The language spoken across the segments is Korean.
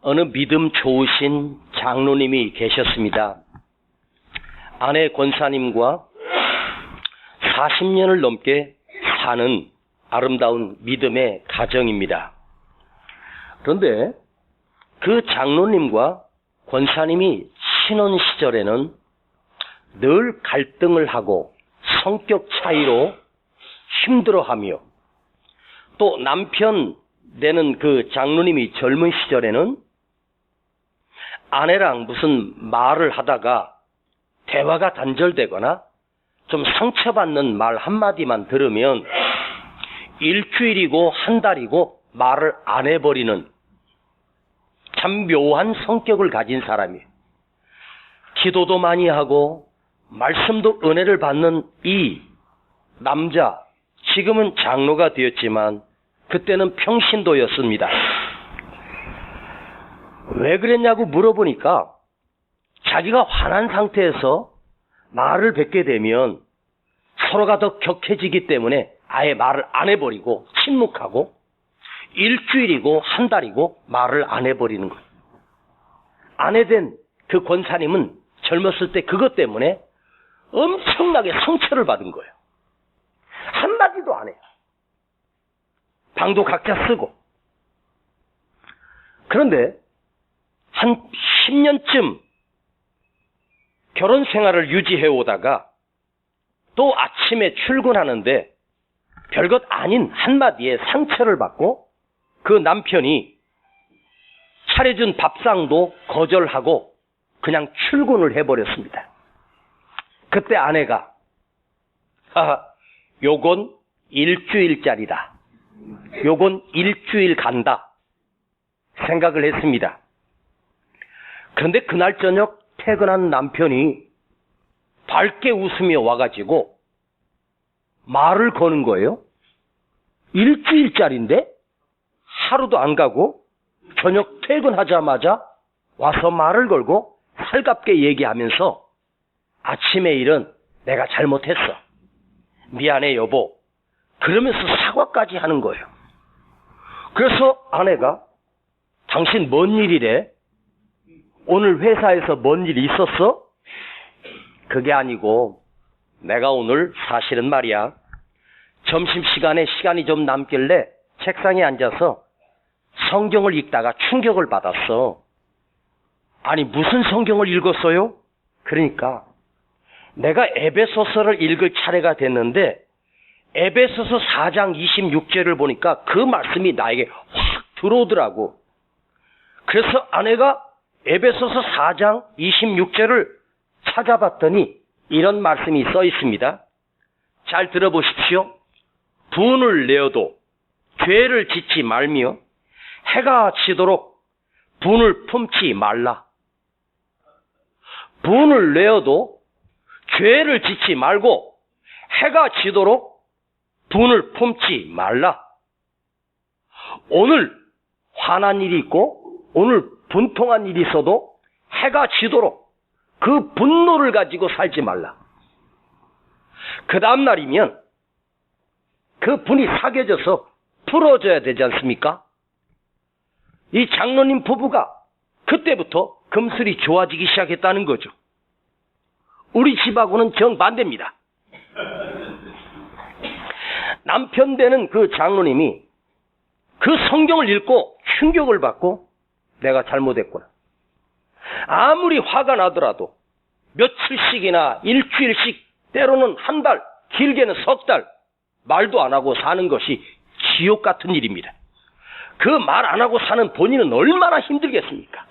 어느 믿음 좋으신 장로님이 계셨습니다. 아내 권사님과 40년을 넘게 사는 아름다운 믿음의 가정입니다. 그런데 그 장로님과 권사님이 신혼 시절에는 늘 갈등을 하고 성격 차이로 힘들어하며, 또 남편 되는 그 장로님이 젊은 시절에는 아내랑 무슨 말을 하다가 대화가 단절되거나 좀 상처받는 말 한마디만 들으면 일주일이고 한 달이고 말을 안 해버리는 참 묘한 성격을 가진 사람이에요. 기도도 많이 하고 말씀도 은혜를 받는 이 남자, 지금은 장로가 되었지만 그때는 평신도였습니다. 왜 그랬냐고 물어보니까 자기가 화난 상태에서 말을 뱉게 되면 서로가 더 격해지기 때문에 아예 말을 안 해버리고 침묵하고 일주일이고 한 달이고 말을 안 해버리는 거예요. 아내된 그 권사님은 젊었을 때 그것 때문에 엄청나게 상처를 받은 거예요. 한마디도 안 해요. 방도 각자 쓰고. 그런데 한 10년쯤 결혼 생활을 유지해 오다가 또 아침에 출근하는데 별것 아닌 한마디에 상처를 받고 그 남편이 차려준 밥상도 거절하고 그냥 출근을 해버렸습니다. 그때 아내가 요건 일주일짜리다. 요건 일주일 간다. 생각을 했습니다. 그런데 그날 저녁 퇴근한 남편이 밝게 웃으며 와가지고 말을 거는 거예요. 일주일짜리인데 하루도 안 가고 저녁 퇴근하자마자 와서 말을 걸고 살갑게 얘기하면서 아침의 일은 내가 잘못했어. 미안해 여보. 그러면서 사과까지 하는 거예요. 그래서 아내가 당신 뭔 일이래? 오늘 회사에서 뭔 일 있었어? 그게 아니고 내가 오늘 사실은 말이야. 점심시간에 시간이 좀 남길래 책상에 앉아서 성경을 읽다가 충격을 받았어. 아니 무슨 성경을 읽었어요? 그러니까 내가 에베소서를 읽을 차례가 됐는데 에베소서 4장 26절을 보니까 그 말씀이 나에게 확 들어오더라고. 그래서 아내가 에베소서 4장 26절을 찾아봤더니 이런 말씀이 써 있습니다. 잘 들어보십시오. 분을 내어도 죄를 짓지 말며 해가 지도록 분을 품지 말라. 분을 내어도 죄를 짓지 말고 해가 지도록 분을 품지 말라. 오늘 화난 일이 있고 오늘 분통한 일이 있어도 해가 지도록 그 분노를 가지고 살지 말라. 그 다음 날이면 그 분이 사겨져서 풀어져야 되지 않습니까? 이 장로님 부부가 그때부터 금슬이 좋아지기 시작했다는 거죠. 우리 집하고는 정반대입니다. 남편 되는 그 장로님이 그 성경을 읽고 충격을 받고 내가 잘못했구나. 아무리 화가 나더라도 며칠씩이나 일주일씩 때로는 한 달, 길게는 석 달 말도 안 하고 사는 것이 지옥 같은 일입니다. 그 말 안 하고 사는 본인은 얼마나 힘들겠습니까?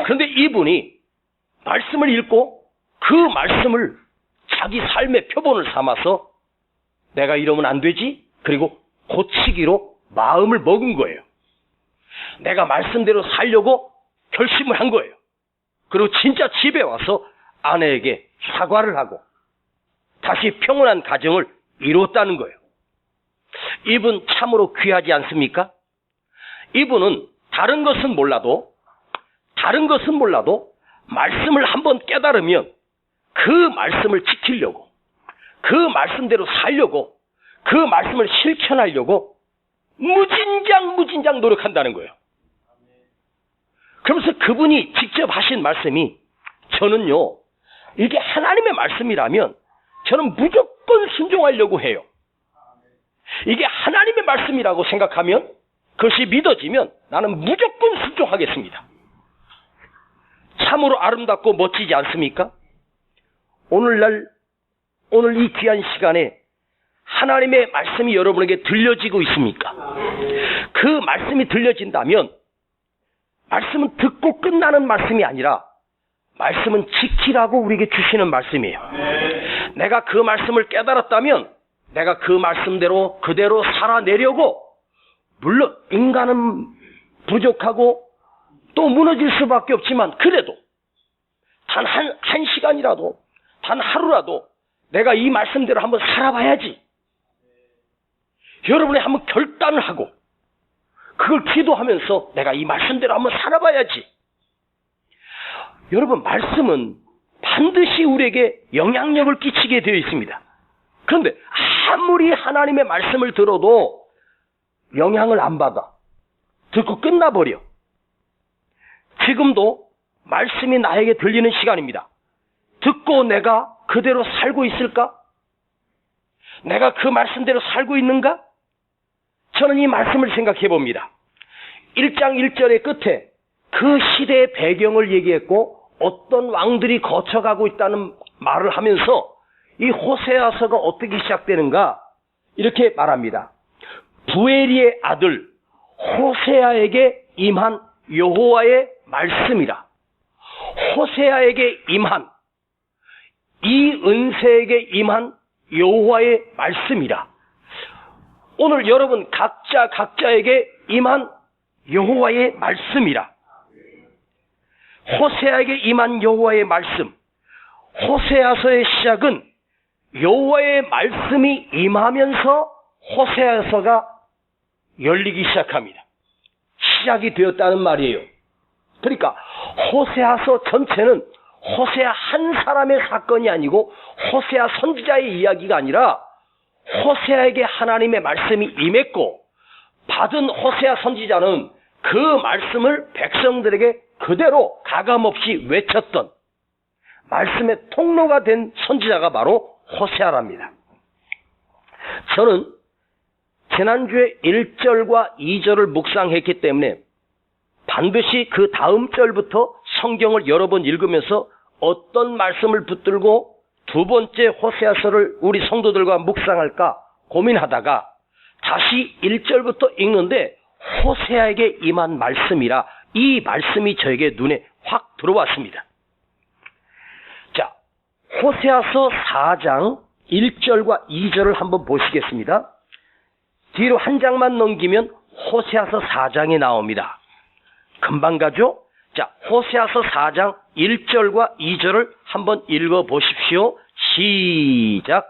그런데 이분이 말씀을 읽고 그 말씀을 자기 삶의 표본을 삼아서 내가 이러면 안 되지? 그리고 고치기로 마음을 먹은 거예요. 내가 말씀대로 살려고 결심을 한 거예요. 그리고 진짜 집에 와서 아내에게 사과를 하고 다시 평온한 가정을 이루었다는 거예요. 이분 참으로 귀하지 않습니까? 이분은 다른 것은 몰라도 말씀을 한번 깨달으면 그 말씀을 지키려고, 그 말씀대로 살려고, 그 말씀을 실천하려고 무진장 노력한다는 거예요. 그러면서 그분이 직접 하신 말씀이 저는요, 이게 하나님의 말씀이라면 저는 무조건 순종하려고 해요. 이게 하나님의 말씀이라고 생각하면 그것이 믿어지면 나는 무조건 순종하겠습니다. 참으로 아름답고 멋지지 않습니까? 오늘 이 귀한 시간에 하나님의 말씀이 여러분에게 들려지고 있습니까? 그 말씀이 들려진다면 말씀은 듣고 끝나는 말씀이 아니라 말씀은 지키라고 우리에게 주시는 말씀이에요. 내가 그 말씀을 깨달았다면 내가 그 말씀대로 그대로 살아내려고, 물론 인간은 부족하고 또 무너질 수밖에 없지만 그래도 단 한 시간이라도, 단 하루라도 내가 이 말씀대로 한번 살아봐야지. 여러분이 한번 결단을 하고 그걸 기도하면서 내가 이 말씀대로 한번 살아봐야지. 여러분, 말씀은 반드시 우리에게 영향력을 끼치게 되어 있습니다. 그런데 아무리 하나님의 말씀을 들어도 영향을 안 받아. 듣고 끝나버려. 지금도 말씀이 나에게 들리는 시간입니다. 듣고 내가 그대로 살고 있을까? 내가 그 말씀대로 살고 있는가? 저는 이 말씀을 생각해 봅니다. 1장 1절의 끝에 그 시대의 배경을 얘기했고 어떤 왕들이 거쳐가고 있다는 말을 하면서 이 호세아서가 어떻게 시작되는가? 이렇게 말합니다. 부엘리의 아들 호세아에게 임한 여호와의 말씀이라. 호세아에게 임한, 이 은세에게 임한 여호와의 말씀이라. 오늘 여러분 각자에게 임한 여호와의 말씀이라. 호세아에게 임한 여호와의 말씀. 호세아서의 시작은 여호와의 말씀이 임하면서 호세아서가 열리기 시작합니다. 시작이 되었다는 말이에요. 그러니까 호세아서 전체는 호세아 한 사람의 사건이 아니고 호세아 선지자의 이야기가 아니라 호세아에게 하나님의 말씀이 임했고 받은 호세아 선지자는 그 말씀을 백성들에게 그대로 가감없이 외쳤던 말씀의 통로가 된 선지자가 바로 호세아랍니다. 저는 지난주에 1절과 2절을 묵상했기 때문에 반드시 그 다음 절부터 성경을 여러 번 읽으면서 어떤 말씀을 붙들고 두 번째 호세아서를 우리 성도들과 묵상할까 고민하다가 다시 1절부터 읽는데 호세아에게 임한 말씀이라 이 말씀이 저에게 눈에 확 들어왔습니다. 자, 호세아서 4장 1절과 2절을 한번 보시겠습니다. 뒤로 한 장만 넘기면 호세아서 4장이 나옵니다. 금방 가죠? 자, 호세아서 4장 1절과 2절을 한번 읽어보십시오. 시작.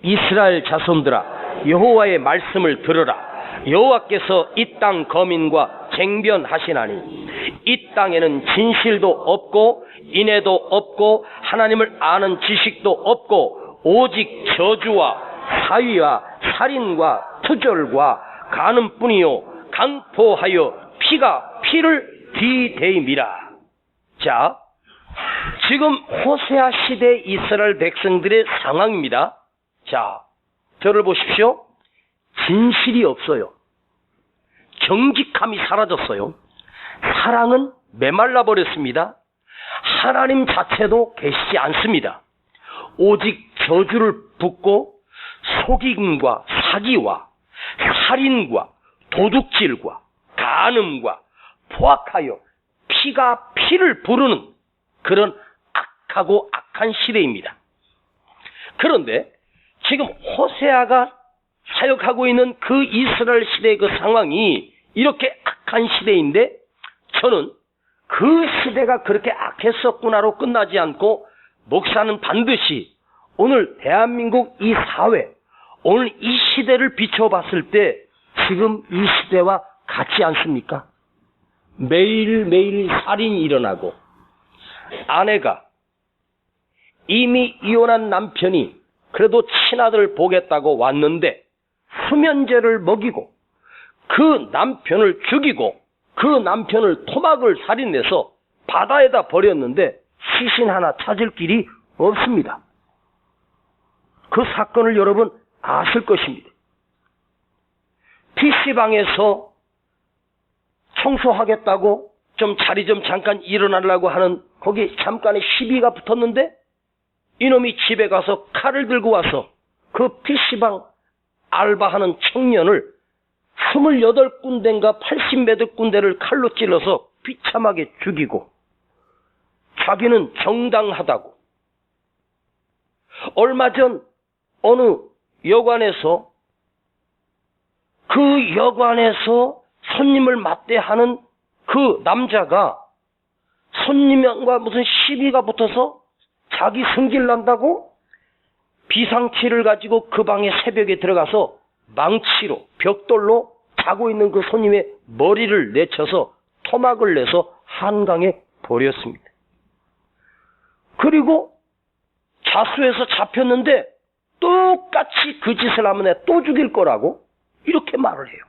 이스라엘 자손들아, 여호와의 말씀을 들으라. 여호와께서 이 땅 거민과 쟁변하시나니 이 땅에는 진실도 없고 인애도 없고 하나님을 아는 지식도 없고 오직 저주와 사위와 살인과 투절과 간음뿐이요 강포하여 피가 피를 뒤대임이라. 자, 지금 호세아 시대 이스라엘 백성들의 상황입니다. 자, 저를 보십시오. 진실이 없어요. 정직함이 사라졌어요. 사랑은 메말라 버렸습니다. 하나님 자체도 계시지 않습니다. 오직 저주를 붓고 속임과 사기와 살인과 도둑질과 간음과 포악하여 피가 피를 부르는 그런 악하고 악한 시대입니다. 그런데 지금 호세아가 사역하고 있는 그 이스라엘 시대의 그 상황이 이렇게 악한 시대인데 저는 그 시대가 그렇게 악했었구나로 끝나지 않고 목사는 반드시 오늘 대한민국 이 사회, 오늘 이 시대를 비춰봤을 때 지금 이 시대와 같지 않습니까? 매일매일 살인이 일어나고 아내가 이미 이혼한 남편이 그래도 친아들을 보겠다고 왔는데 수면제를 먹이고 그 남편을 죽이고 그 남편을 토막을 살인해서 바다에다 버렸는데 시신 하나 찾을 길이 없습니다. 그 사건을 여러분 아실 것입니다. PC방에서 청소하겠다고 좀 자리 좀 잠깐 일어나려고 하는 거기 잠깐의 시비가 붙었는데 이놈이 집에 가서 칼을 들고 와서 그 PC방 알바하는 청년을 28군데인가 80몇 군데를 칼로 찔러서 비참하게 죽이고 자기는 정당하다고. 얼마 전 어느 여관에서 그 여관에서 손님을 맞대하는 그 남자가 손님과 무슨 시비가 붙어서 자기 승질 난다고 비상치를 가지고 그 방에 새벽에 들어가서 망치로 벽돌로 자고 있는 그 손님의 머리를 내쳐서 토막을 내서 한강에 버렸습니다. 그리고 자수해서 잡혔는데 똑같이 그 짓을 하면 내 또 죽일 거라고 이렇게 말을 해요.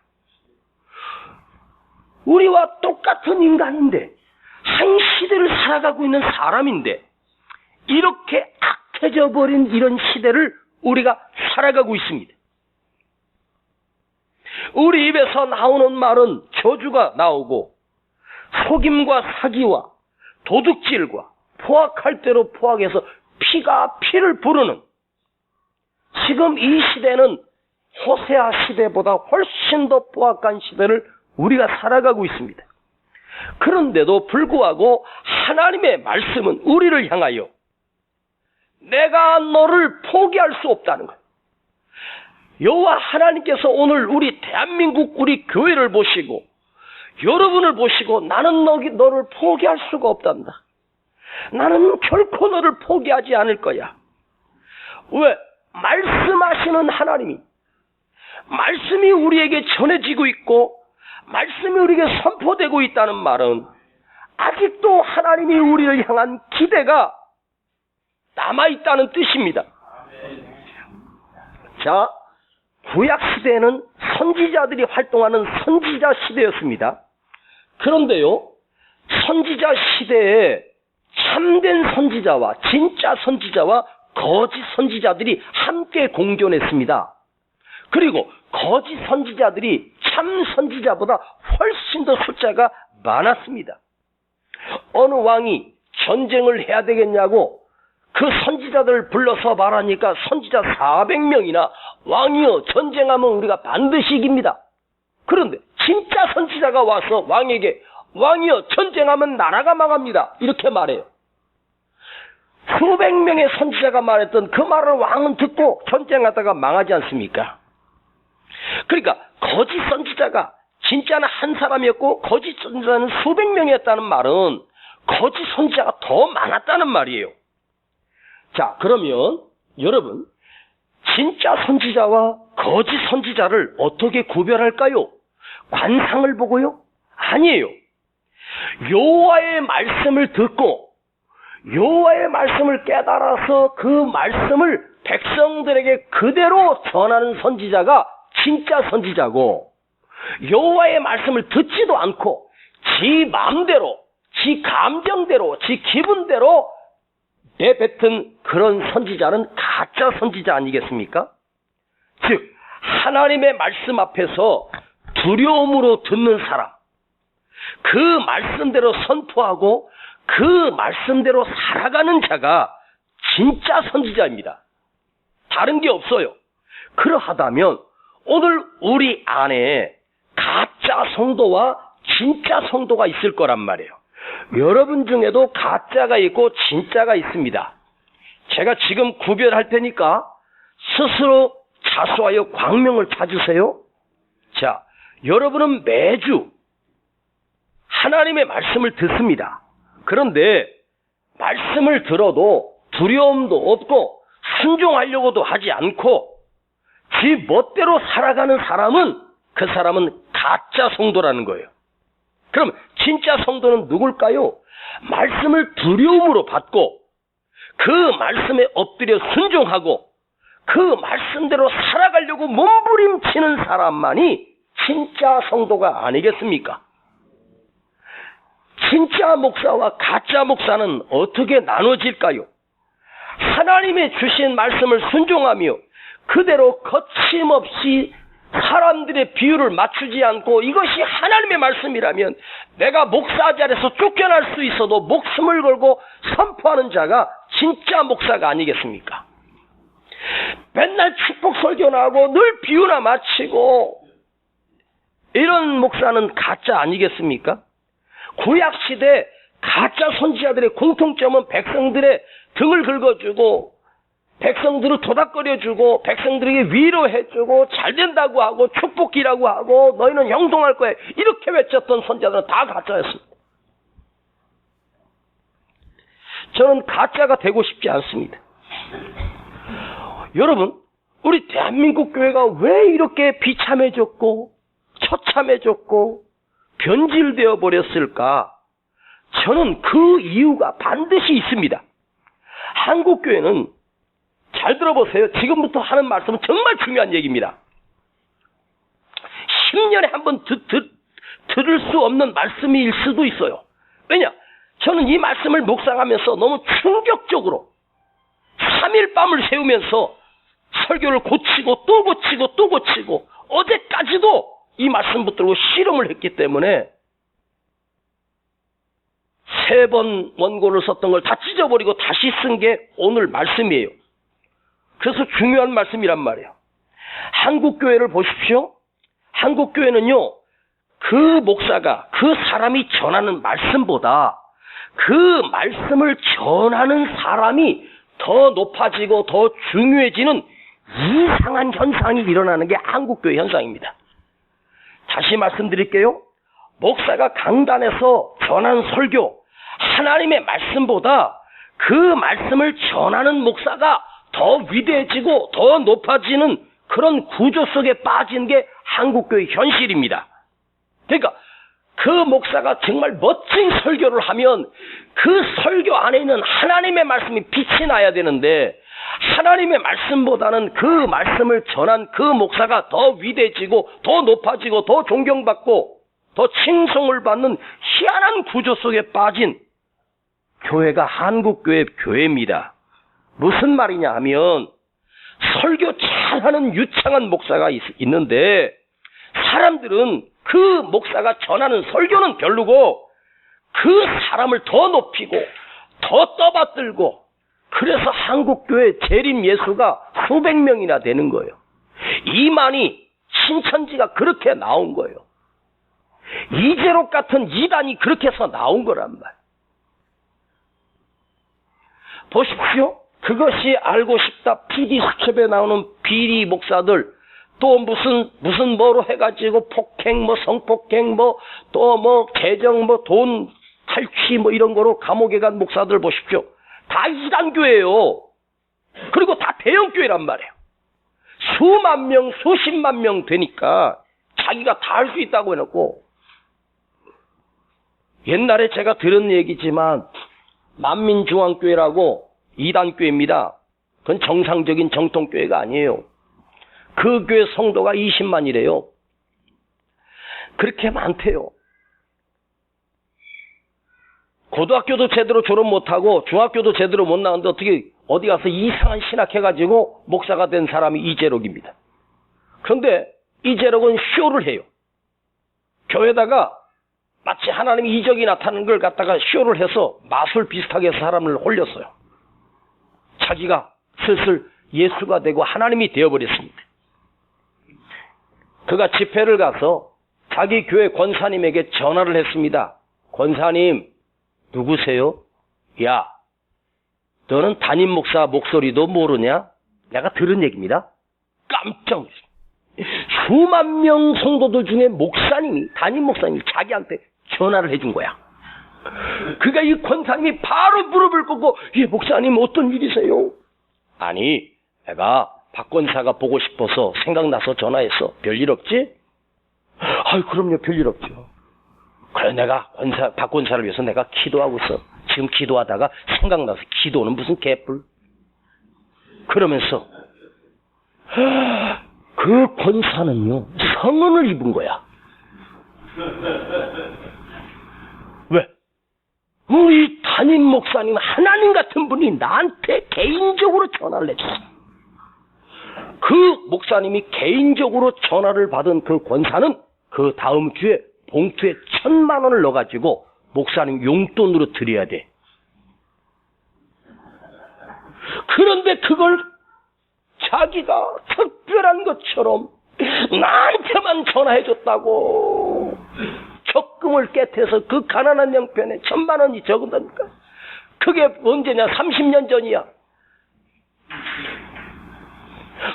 우리와 똑같은 인간인데 한 시대를 살아가고 있는 사람인데 이렇게 악해져 버린 이런 시대를 우리가 살아가고 있습니다. 우리 입에서 나오는 말은 저주가 나오고 속임과 사기와 도둑질과 포악할 대로 포악해서 피가 피를 부르는 지금 이 시대는 호세아 시대보다 훨씬 더 포악한 시대를 우리가 살아가고 있습니다. 그런데도 불구하고 하나님의 말씀은 우리를 향하여 내가 너를 포기할 수 없다는 거예요. 여호와 하나님께서 오늘 우리 대한민국 우리 교회를 보시고 여러분을 보시고 나는 너를 포기할 수가 없단다. 나는 결코 너를 포기하지 않을 거야. 왜? 말씀하시는 하나님이 말씀이 우리에게 전해지고 있고 말씀이 우리에게 선포되고 있다는 말은 아직도 하나님이 우리를 향한 기대가 남아있다는 뜻입니다. 자, 구약시대에는 선지자들이 활동하는 선지자 시대였습니다. 그런데요, 선지자 시대에 참된 선지자와 진짜 선지자와 거짓 선지자들이 함께 공존했습니다. 그리고 거짓 선지자들이 참 선지자보다 훨씬 더 숫자가 많았습니다. 어느 왕이 전쟁을 해야 되겠냐고 그 선지자들을 불러서 말하니까 선지자 400명이나 왕이여 전쟁하면 우리가 반드시 이깁니다. 그런데 진짜 선지자가 와서 왕에게 왕이여 전쟁하면 나라가 망합니다. 이렇게 말해요. 수백 명의 선지자가 말했던 그 말을 왕은 듣고 전쟁하다가 망하지 않습니까? 그러니까 거짓 선지자가 진짜는 한 사람이었고 거짓 선지자는 수백 명이었다는 말은 거짓 선지자가 더 많았다는 말이에요. 자, 그러면 여러분 진짜 선지자와 거짓 선지자를 어떻게 구별할까요? 관상을 보고요? 아니에요. 여호와의 말씀을 듣고 여호와의 말씀을 깨달아서 그 말씀을 백성들에게 그대로 전하는 선지자가 진짜 선지자고 여호와의 말씀을 듣지도 않고 지 마음대로, 지 감정대로, 지 기분대로 내뱉은 그런 선지자는 가짜 선지자 아니겠습니까? 즉 하나님의 말씀 앞에서 두려움으로 듣는 사람, 그 말씀대로 선포하고 그 말씀대로 살아가는 자가 진짜 선지자입니다. 다른 게 없어요. 그러하다면 오늘 우리 안에 가짜 성도와 진짜 성도가 있을 거란 말이에요. 여러분 중에도 가짜가 있고 진짜가 있습니다. 제가 지금 구별할 테니까 스스로 자수하여 광명을 찾으세요. 자, 여러분은 매주 하나님의 말씀을 듣습니다. 그런데 말씀을 들어도 두려움도 없고 순종하려고도 하지 않고 지 멋대로 살아가는 사람은 그 사람은 가짜 성도라는 거예요. 그럼 진짜 성도는 누굴까요? 말씀을 두려움으로 받고 그 말씀에 엎드려 순종하고 그 말씀대로 살아가려고 몸부림치는 사람만이 진짜 성도가 아니겠습니까? 진짜 목사와 가짜 목사는 어떻게 나눠질까요? 하나님의 주신 말씀을 순종하며 그대로 거침없이 사람들의 비유를 맞추지 않고 이것이 하나님의 말씀이라면 내가 목사 자리에서 쫓겨날 수 있어도 목숨을 걸고 선포하는 자가 진짜 목사가 아니겠습니까? 맨날 축복 설교나 하고 늘 비유나 마치고 이런 목사는 가짜 아니겠습니까? 구약시대 가짜 선지자들의 공통점은 백성들의 등을 긁어주고 백성들을 도닥거려주고 백성들에게 위로해주고 잘된다고 하고 축복기라고 하고 너희는 형통할 거야 이렇게 외쳤던 선지자들은 다 가짜였습니다. 저는 가짜가 되고 싶지 않습니다. 여러분, 우리 대한민국 교회가 왜 이렇게 비참해졌고 처참해졌고 변질되어 버렸을까? 저는 그 이유가 반드시 있습니다. 한국 교회는 잘 들어보세요. 지금부터 하는 말씀은 정말 중요한 얘기입니다. 10년에 한 번 들을 수 없는 말씀일 수도 있어요. 왜냐? 저는 이 말씀을 묵상하면서 너무 충격적으로 3일 밤을 새우면서 설교를 고치고 또 고치고 또 고치고 어제까지도 이 말씀 붙들고 실험을 했기 때문에 3번 원고를 썼던 걸 다 찢어버리고 다시 쓴 게 오늘 말씀이에요. 그래서 중요한 말씀이란 말이에요. 한국교회를 보십시오. 한국교회는요, 그 목사가, 그 사람이 전하는 말씀보다 그 말씀을 전하는 사람이 더 높아지고 더 중요해지는 이상한 현상이 일어나는 게 한국교회 현상입니다. 다시 말씀드릴게요. 목사가 강단에서 전한 설교, 하나님의 말씀보다 그 말씀을 전하는 목사가 더 위대해지고 더 높아지는 그런 구조 속에 빠진 게 한국교회 현실입니다. 그러니까 그 목사가 정말 멋진 설교를 하면 그 설교 안에 있는 하나님의 말씀이 빛이 나야 되는데 하나님의 말씀보다는 그 말씀을 전한 그 목사가 더 위대해지고 더 높아지고 더 존경받고 더 칭송을 받는 희한한 구조 속에 빠진 교회가 한국교회 교회입니다. 무슨 말이냐 하면 설교 잘하는 유창한 목사가 있는데 사람들은 그 목사가 전하는 설교는 별로고 그 사람을 더 높이고 더 떠받들고 그래서 한국교회 재림 예수가 수백 명이나 되는 거예요. 이만희 신천지가 그렇게 나온 거예요. 이재록 같은 이단이 그렇게 해서 나온 거란 말. 보십시오. 그것이 알고 싶다. PD 수첩에 나오는 비리 목사들 또 무슨 뭐로 해가지고 폭행 성폭행 또 개정 돈 탈취 이런 거로 감옥에 간 목사들 보십시오. 다 이단교회예요. 그리고 다 대형교회란 말이에요. 수만 명 수십만 명 되니까 자기가 다 할 수 있다고 해놓고 옛날에 제가 들은 얘기지만 만민중앙교회라고 이단교회입니다. 그건 정상적인 정통교회가 아니에요. 그 교회 성도가 20만이래요. 그렇게 많대요. 고등학교도 제대로 졸업 못하고 중학교도 제대로 못 나왔는데 어떻게 어디 가서 이상한 신학 해가지고 목사가 된 사람이 이재록입니다. 그런데 이재록은 쇼를 해요. 교회다가 마치 하나님의 이적이 나타나는 걸 갖다가 쇼를 해서 마술 비슷하게 해서 사람을 홀렸어요. 자기가 슬슬 예수가 되고 하나님이 되어버렸습니다. 그가 집회를 가서 자기 교회 권사님에게 전화를 했습니다. 권사님, 누구세요? 야, 너는 담임 목사 목소리도 모르냐? 내가 들은 얘기입니다. 깜짝 놀랐어요. 수만 명 성도들 중에 담임 목사님이 자기한테 전화를 해준 거야. 그가 이 권사님이 바로 무릎을 꿇고, 예, 목사님 어떤 일이세요? 아니, 내가 박 권사가 보고 싶어서 생각나서 전화했어. 별일 없지? 아유, 그럼요, 별일 없죠. 그래, 내가 박 권사를 위해서 내가 기도하고 있어. 지금 기도하다가 생각나서 기도는 무슨 개뿔. 그러면서 그 권사는요, 성은을 입은 거야. 왜? 담임 목사님, 하나님 같은 분이 나한테 개인적으로 전화를 해줬어. 그 목사님이 개인적으로 전화를 받은 그 권사는 그 다음 주에 봉투에 1,000만 원을 넣어가지고 목사님 용돈으로 드려야 돼. 그런데 그걸 자기가 특별한 것처럼 나한테만 전화해줬다고 적금을 깨트려서 그 가난한 형편에 1,000만 원이 적은다니까. 그게 언제냐? 30년 전이야.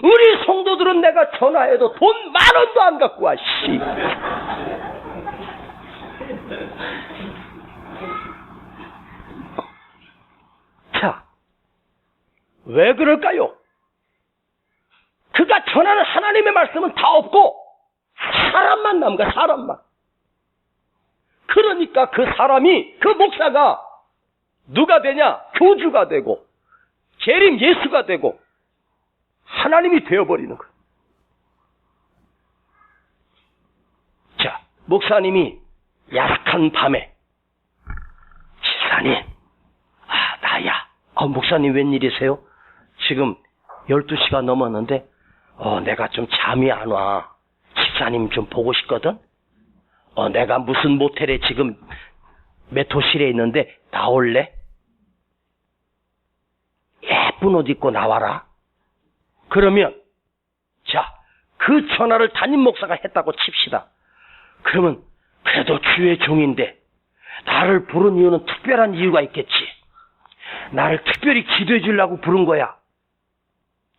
우리 성도들은 내가 전화해도 돈 10,000원도 안 갖고 와, 씨. 자, 왜 그럴까요? 그가 전하는 하나님의 말씀은 다 없고 사람만 남은 거야, 사람만. 그러니까 그 사람이, 그 목사가 누가 되냐? 교주가 되고 재림 예수가 되고 하나님이 되어버리는 거야. 자, 목사님이 야속한 밤에 집사님, 나야. 목사님 웬일이세요? 지금 12시가 넘었는데 내가 좀 잠이 안 와. 집사님 좀 보고 싶거든? 내가 무슨 모텔에 지금 메토실에 있는데 나올래? 예쁜 옷 입고 나와라. 그러면 자, 그 전화를 담임 목사가 했다고 칩시다. 그러면 그래도 주의 종인데 나를 부른 이유는 특별한 이유가 있겠지. 나를 특별히 기도해 주려고 부른 거야.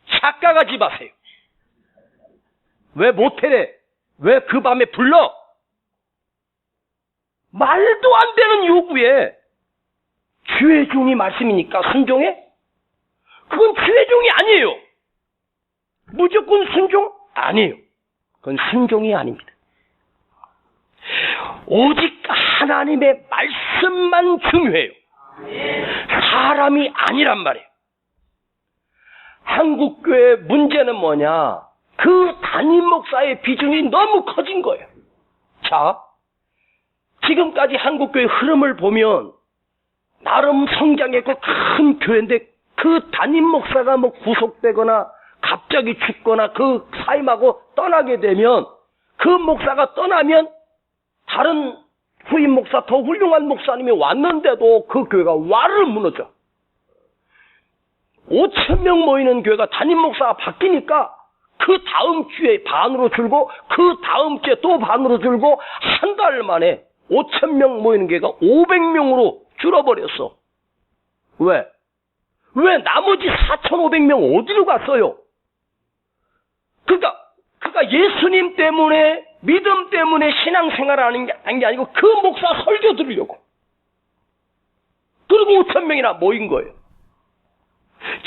착각하지 마세요. 왜 모텔에, 왜 그 밤에 불러? 말도 안 되는 요구에 주의 종이 말씀이니까 순종해? 그건 주의 종이 아니에요. 무조건 순종? 아니에요. 그건 순종이 아닙니다. 오직 하나님의 말씀만 중요해요. 사람이 아니란 말이에요. 한국교회 문제는 뭐냐? 그 담임 목사의 비중이 너무 커진 거예요. 자, 지금까지 한국교회 흐름을 보면 나름 성장했고 큰 교회인데 그 담임 목사가 뭐 구속되거나 갑자기 죽거나 그 사임하고 떠나게 되면 그 목사가 떠나면 다른 후임 목사, 더 훌륭한 목사님이 왔는데도 그 교회가 와르르 무너져. 5,000명 모이는 교회가 담임 목사가 바뀌니까 그 다음 주에 반으로 줄고 그 다음 주에 또 반으로 줄고 한 달 만에 5,000명 모이는 교회가 500명으로 줄어버렸어. 왜? 왜 나머지 4,500명 어디로 갔어요? 그러니까 예수님 때문에, 믿음 때문에 신앙생활을 하는 게 아니고 그 목사 설교 들으려고. 그리고 5,000명이나 모인 거예요.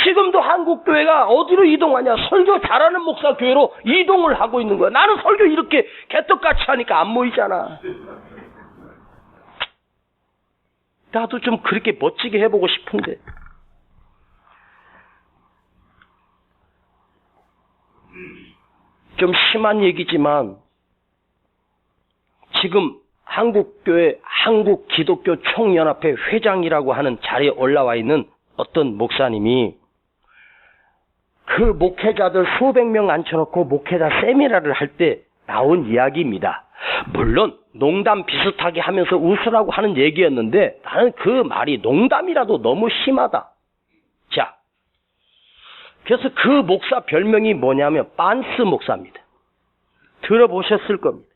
지금도 한국교회가 어디로 이동하냐? 설교 잘하는 목사 교회로 이동을 하고 있는 거야. 나는 설교 이렇게 개떡같이 하니까 안 모이잖아. 나도 좀 그렇게 멋지게 해보고 싶은데. 좀 심한 얘기지만 지금 한국교회 한국기독교 총연합회 회장이라고 하는 자리에 올라와 있는 어떤 목사님이 그 목회자들 수백 명 앉혀놓고 목회자 세미나를 할 때 나온 이야기입니다. 물론 농담 비슷하게 하면서 웃으라고 하는 얘기였는데 나는 그 말이 농담이라도 너무 심하다. 자, 그래서 그 목사 별명이 뭐냐면 빤스 목사입니다. 들어보셨을 겁니다.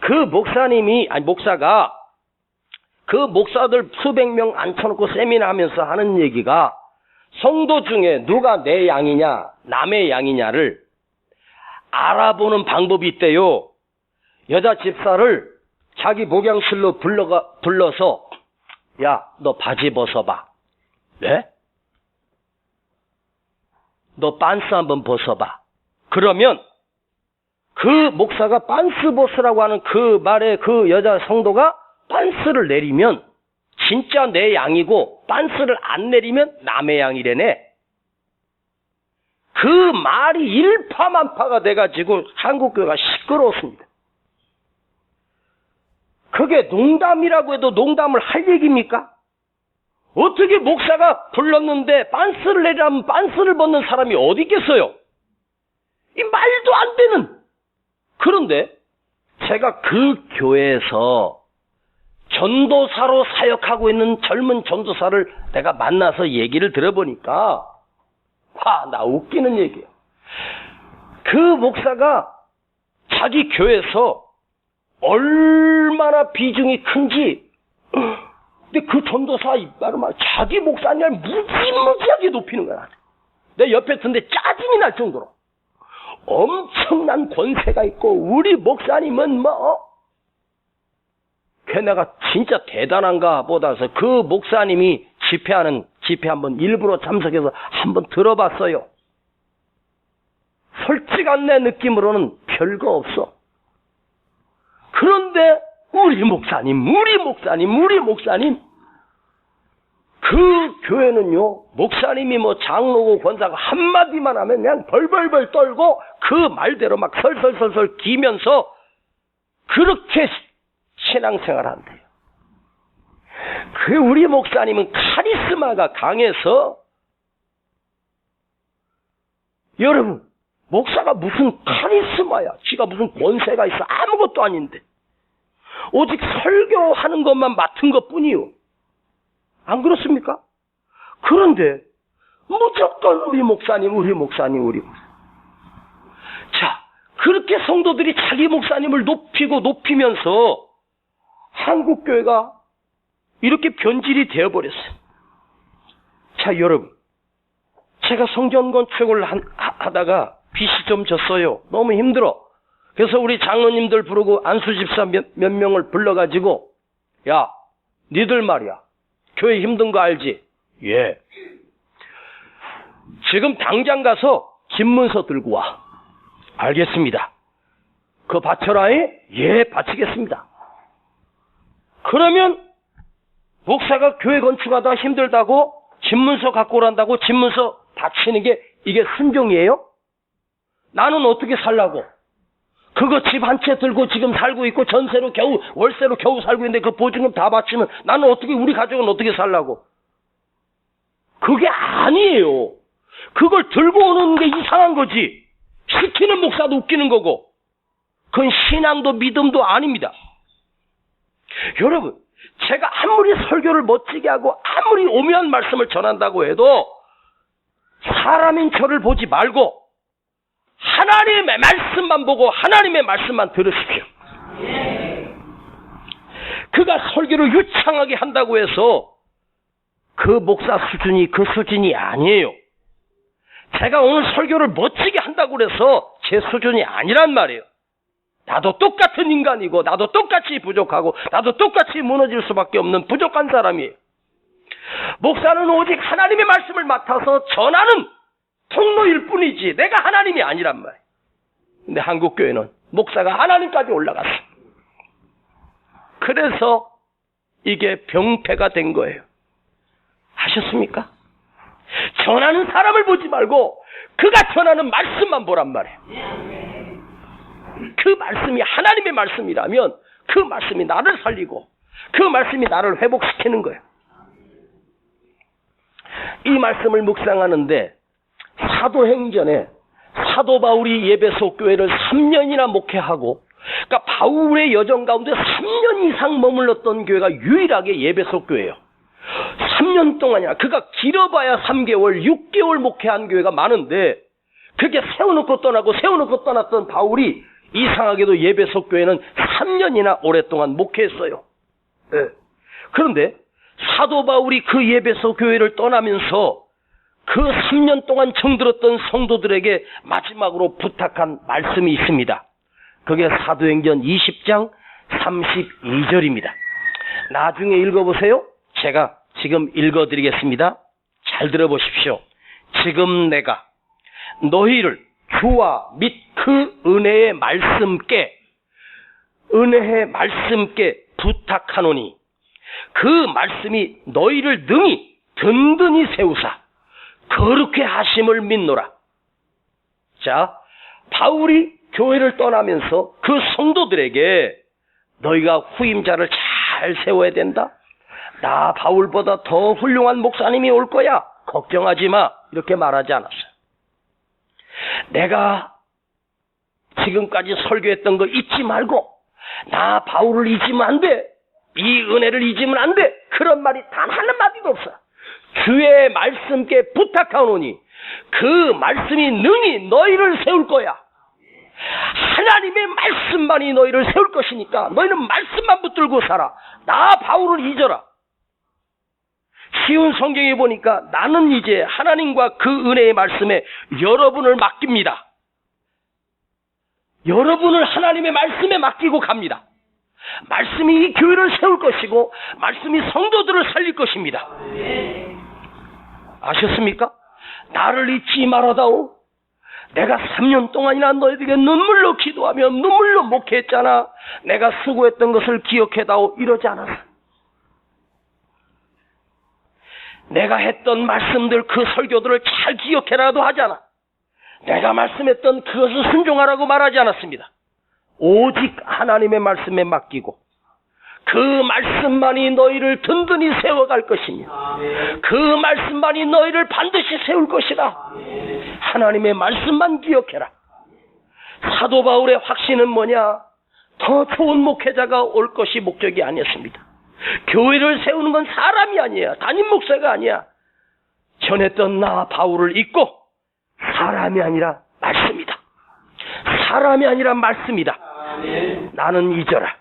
그 목사가 그 목사들 수백 명 앉혀놓고 세미나 하면서 하는 얘기가 성도 중에 누가 내 양이냐 남의 양이냐를 알아보는 방법이 있대요. 여자 집사를 자기 목욕실로 불러서 야, 너 바지 벗어봐. 네? 너 빤스 한번 벗어봐. 그러면 그 목사가 빤스 벗으라고 하는 그 말에 그 여자 성도가 빤스를 내리면 진짜 내 양이고 빤스를 안 내리면 남의 양이래네. 그 말이 일파만파가 돼가지고 한국교회가 시끄러웠습니다. 그게 농담이라고 해도 농담을 할 얘기입니까? 어떻게 목사가 불렀는데 빤스를 내리라면 빤스를 벗는 사람이 어디 있겠어요? 이 말도 안 되는. 그런데 제가 그 교회에서 전도사로 사역하고 있는 젊은 전도사를 내가 만나서 얘기를 들어보니까 나 웃기는 얘기예요. 그 목사가 자기 교회에서 얼마나 비중이 큰지, 근데 그 전도사 말은 자기 목사님을 무지무지하게 높이는 거야. 내 옆에 있는데 짜증이 날 정도로 엄청난 권세가 있고, 우리 목사님은 걔네가 진짜 대단한가 보다서 그 목사님이 집회 한번 일부러 참석해서 한번 들어봤어요. 솔직한 내 느낌으로는 별거 없어. 그런데 우리 목사님 그 교회는요, 목사님이 장로고 권사고 한마디만 하면 그냥 벌벌벌 떨고 그 말대로 막 설설설설 기면서 그렇게 신앙생활 한대요. 그 우리 목사님은 카리스마가 강해서, 여러분, 목사가 무슨 카리스마야? 지가 무슨 권세가 있어? 아무것도 아닌데 오직 설교하는 것만 맡은 것뿐이요. 안 그렇습니까? 그런데 무조건 우리 목사님. 자, 그렇게 성도들이 자기 목사님을 높이면서 한국교회가 이렇게 변질이 되어버렸어요. 자, 여러분, 제가 성전 건축을 하다가 빚이 좀 졌어요. 너무 힘들어. 그래서 우리 장로님들 부르고 안수집사 몇 명을 불러가지고, 야, 니들 말이야, 교회 힘든 거 알지? 예. 지금 당장 가서 집문서 들고 와. 알겠습니다. 그거 바쳐라. 예, 바치겠습니다. 그러면 목사가 교회 건축하다 힘들다고 집문서 갖고 오란다고 집문서 바치는 게 이게 순종이에요? 나는 어떻게 살라고? 그거 집 한 채 들고 지금 살고 있고 전세로 월세로 겨우 살고 있는데 그 보증금 다 바치면 나는 어떻게, 우리 가족은 어떻게 살라고? 그게 아니에요. 그걸 들고 오는 게 이상한 거지. 시키는 목사도 웃기는 거고, 그건 신앙도 믿음도 아닙니다. 여러분, 제가 아무리 설교를 멋지게 하고 아무리 오묘한 말씀을 전한다고 해도 사람인 저를 보지 말고 하나님의 말씀만 보고 하나님의 말씀만 들으십시오. 그가 설교를 유창하게 한다고 해서 그 목사 수준이 그 수준이 아니에요. 제가 오늘 설교를 멋지게 한다고 그래서 제 수준이 아니란 말이에요. 나도 똑같은 인간이고 나도 똑같이 부족하고 나도 똑같이 무너질 수밖에 없는 부족한 사람이에요. 목사는 오직 하나님의 말씀을 맡아서 전하는 통로일 뿐이지 내가 하나님이 아니란 말이에요. 근데 한국교회는 목사가 하나님까지 올라갔어. 그래서 이게 병폐가 된 거예요. 아셨습니까? 전하는 사람을 보지 말고 그가 전하는 말씀만 보란 말이에요. 그 말씀이 하나님의 말씀이라면 그 말씀이 나를 살리고 그 말씀이 나를 회복시키는 거예요. 이 말씀을 묵상하는데 사도행전에 사도 바울이 에베소 교회를 3년이나 목회하고, 그러니까 바울의 여정 가운데 3년 이상 머물렀던 교회가 유일하게 에베소 교회예요. 3년 동안이야. 그가 길어봐야 3개월, 6개월 목회한 교회가 많은데 그게 세워놓고 떠나고 세워놓고 떠났던 바울이 이상하게도 에베소 교회는 3년이나 오랫동안 목회했어요. 네. 그런데 사도 바울이 그 에베소 교회를 떠나면서 그 3년 동안 정들었던 성도들에게 마지막으로 부탁한 말씀이 있습니다. 그게 사도행전 20장 32절입니다. 나중에 읽어보세요. 제가 지금 읽어드리겠습니다. 잘 들어보십시오. 지금 내가 너희를 주와 및 그 은혜의 말씀께 부탁하노니 그 말씀이 너희를 능히 든든히 세우사 거룩해 하심을 믿노라. 자, 바울이 교회를 떠나면서 그 성도들에게 너희가 후임자를 잘 세워야 된다. 나 바울보다 더 훌륭한 목사님이 올 거야. 걱정하지 마. 이렇게 말하지 않았어요. 내가 지금까지 설교했던 거 잊지 말고 나 바울을 잊으면 안 돼. 이 은혜를 잊으면 안 돼. 그런 말이 단 한마디도 없어. 주의 말씀께 부탁하노니 그 말씀이 능히 너희를 세울 거야. 하나님의 말씀만이 너희를 세울 것이니까 너희는 말씀만 붙들고 살아. 나 바울을 잊어라. 쉬운 성경에 보니까 나는 이제 하나님과 그 은혜의 말씀에 여러분을 맡깁니다. 여러분을 하나님의 말씀에 맡기고 갑니다. 말씀이 이 교회를 세울 것이고 말씀이 성도들을 살릴 것입니다. 아셨습니까? 나를 잊지 말아다오. 내가 3년 동안이나 너희에게 눈물로 기도하며 눈물로 목회했잖아. 내가 수고했던 것을 기억해다오. 이러지 않았어. 내가 했던 말씀들 그 설교들을 잘 기억해라도 하잖아. 내가 말씀했던 그것을 순종하라고 말하지 않았습니다. 오직 하나님의 말씀에 맡기고 그 말씀만이 너희를 든든히 세워갈 것이며 그 말씀만이 너희를 반드시 세울 것이라. 하나님의 말씀만 기억해라. 사도 바울의 확신은 뭐냐? 더 좋은 목회자가 올 것이 목적이 아니었습니다. 교회를 세우는 건 사람이 아니야. 담임 목사가 아니야. 전했던 나 바울을 잊고 사람이 아니라 말씀이다. 사람이 아니라 말씀이다. 나는 잊어라.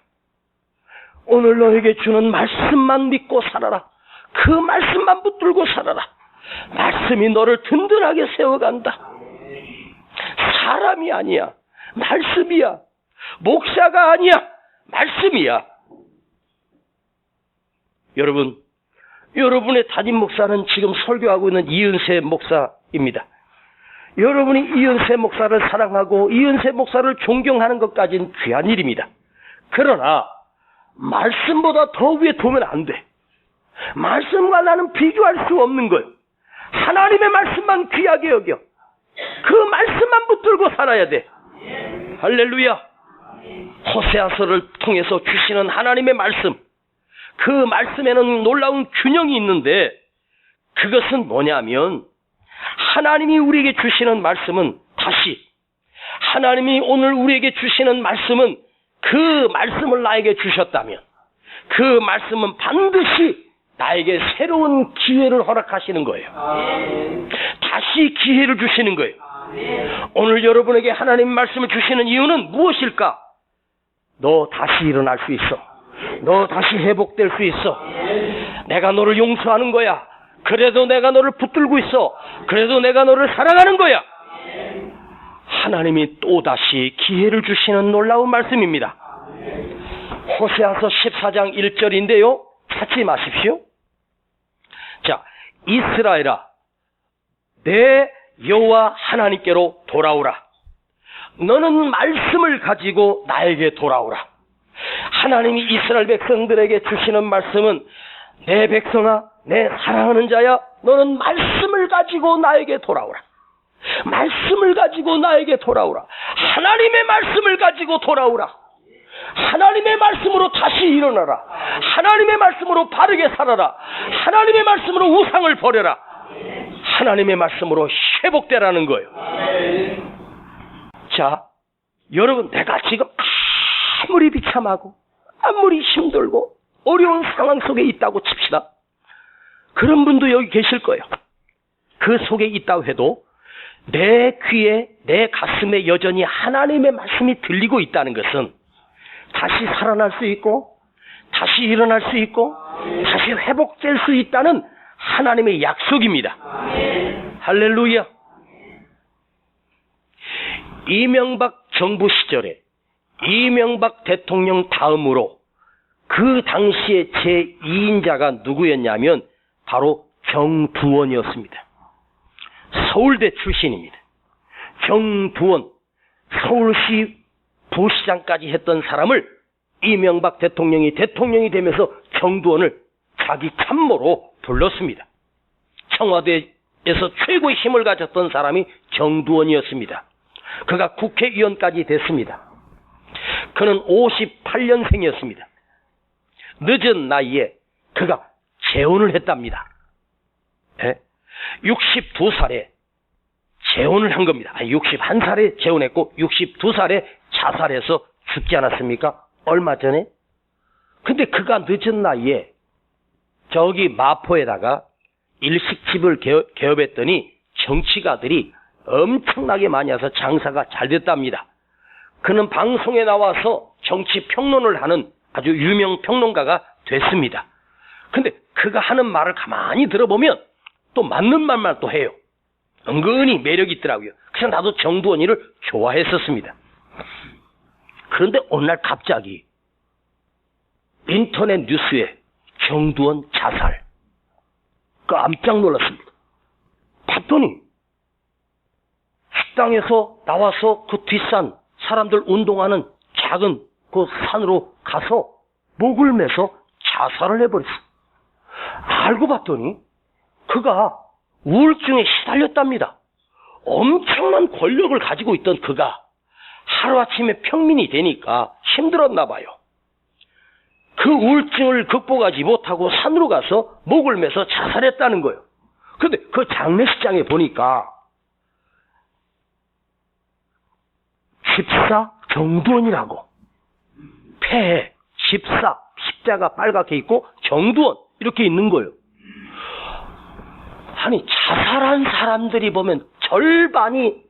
오늘 너에게 주는 말씀만 믿고 살아라. 그 말씀만 붙들고 살아라. 말씀이 너를 든든하게 세워간다. 사람이 아니야. 말씀이야. 목사가 아니야. 말씀이야. 여러분의 담임 목사는 지금 설교하고 있는 이은세 목사입니다. 여러분이 이은세 목사를 사랑하고 이은세 목사를 존경하는 것까지는 귀한 일입니다. 그러나 말씀보다 더 위에 두면 안 돼. 말씀과 나는 비교할 수 없는 거예요. 하나님의 말씀만 귀하게 여겨. 그 말씀만 붙들고 살아야 돼. 할렐루야. 호세아서를 통해서 주시는 하나님의 말씀, 그 말씀에는 놀라운 균형이 있는데 그것은 뭐냐면 하나님이 우리에게 주시는 말씀은 하나님이 오늘 우리에게 주시는 말씀은 그 말씀을 나에게 주셨다면 그 말씀은 반드시 나에게 새로운 기회를 허락하시는 거예요. 다시 기회를 주시는 거예요. 오늘 여러분에게 하나님 말씀을 주시는 이유는 무엇일까? 너 다시 일어날 수 있어. 너 다시 회복될 수 있어. 내가 너를 용서하는 거야. 그래도 내가 너를 붙들고 있어. 그래도 내가 너를 사랑하는 거야. 하나님이 또다시 기회를 주시는 놀라운 말씀입니다. 호세아서 14장 1절인데요. 찾지 마십시오. 자, 이스라엘아, 내 여호와 하나님께로 돌아오라. 너는 말씀을 가지고 나에게 돌아오라. 하나님이 이스라엘 백성들에게 주시는 말씀은 내 백성아, 내 사랑하는 자야, 너는 말씀을 가지고 나에게 돌아오라. 말씀을 가지고 나에게 돌아오라. 하나님의 말씀을 가지고 돌아오라. 하나님의 말씀으로 다시 일어나라. 하나님의 말씀으로 바르게 살아라. 하나님의 말씀으로 우상을 버려라. 하나님의 말씀으로 회복되라는 거예요. 자, 여러분, 내가 지금 아무리 비참하고 아무리 힘들고 어려운 상황 속에 있다고 칩시다. 그런 분도 여기 계실 거예요. 그 속에 있다고 해도 내 귀에, 내 가슴에 여전히 하나님의 말씀이 들리고 있다는 것은 다시 살아날 수 있고 다시 일어날 수 있고 다시 회복될 수 있다는 하나님의 약속입니다. 할렐루야. 이명박 정부 시절에 이명박 대통령 다음으로 그 당시에 제2인자가 누구였냐면 바로 정두원이었습니다. 서울대 출신입니다. 정두원, 서울시 부시장까지 했던 사람을 이명박 대통령이 되면서 정두원을 자기 참모로 불렀습니다. 청와대에서 최고의 힘을 가졌던 사람이 정두원이었습니다. 그가 국회의원까지 됐습니다. 그는 58년생이었습니다. 늦은 나이에 그가 재혼을 했답니다. 62살에 재혼을 한 겁니다. 61살에 재혼했고 62살에 자살해서 죽지 않았습니까? 얼마 전에. 근데 그가 늦은 나이에 저기 마포에다가 일식집을 개업했더니 정치가들이 엄청나게 많이 와서 장사가 잘 됐답니다. 그는 방송에 나와서 정치 평론을 하는 아주 유명 평론가가 됐습니다. 근데 그가 하는 말을 가만히 들어보면 또 맞는 말만 또 해요. 은근히 매력이 있더라고요. 그래서 나도 정두원이를 좋아했었습니다. 그런데 어느 날 갑자기 인터넷 뉴스에 정두원 자살. 깜짝 놀랐습니다. 봤더니 식당에서 나와서 그 뒷산 사람들 운동하는 작은 그 산으로 가서 목을 매서 자살을 해버렸어. 알고 봤더니 그가 우울증에 시달렸답니다. 엄청난 권력을 가지고 있던 그가 하루아침에 평민이 되니까 힘들었나 봐요. 그 우울증을 극복하지 못하고 산으로 가서 목을 매서 자살했다는 거예요. 그런데 그 장례식장에 보니까 집사 정두원이라고 폐에 집사 십자가 빨갛게 있고 정두원 이렇게 있는 거예요. 아니 자살한 사람들이 보면 절반이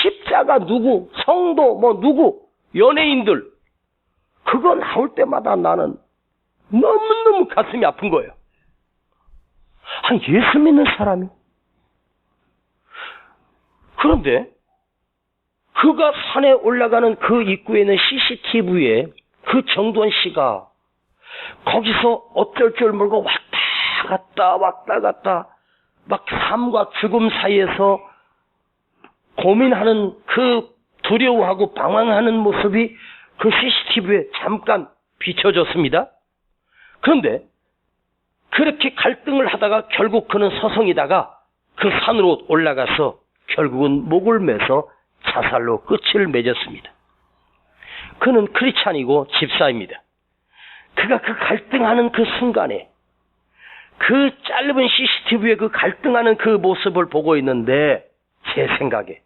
십자가 누구, 성도 뭐 누구, 연예인들 그거 나올 때마다 나는 너무너무 가슴이 아픈 거예요. 아니 예수 믿는 사람이. 그런데 그가 산에 올라가는 그 입구에 있는 CCTV에 그 정두원 씨가 거기서 어쩔 줄 모르고 왔다 갔다 막 삶과 죽음 사이에서 고민하는 그 두려워하고 방황하는 모습이 그 CCTV에 잠깐 비춰졌습니다. 그런데 그렇게 갈등을 하다가 결국 그는 서성이다가 그 산으로 올라가서 결국은 목을 매서 자살로 끝을 맺었습니다. 그는 크리스찬이고 집사입니다. 그가 그 갈등하는 그 순간에 그 짧은 CCTV에 그 갈등하는 그 모습을 보고 있는데 제 생각에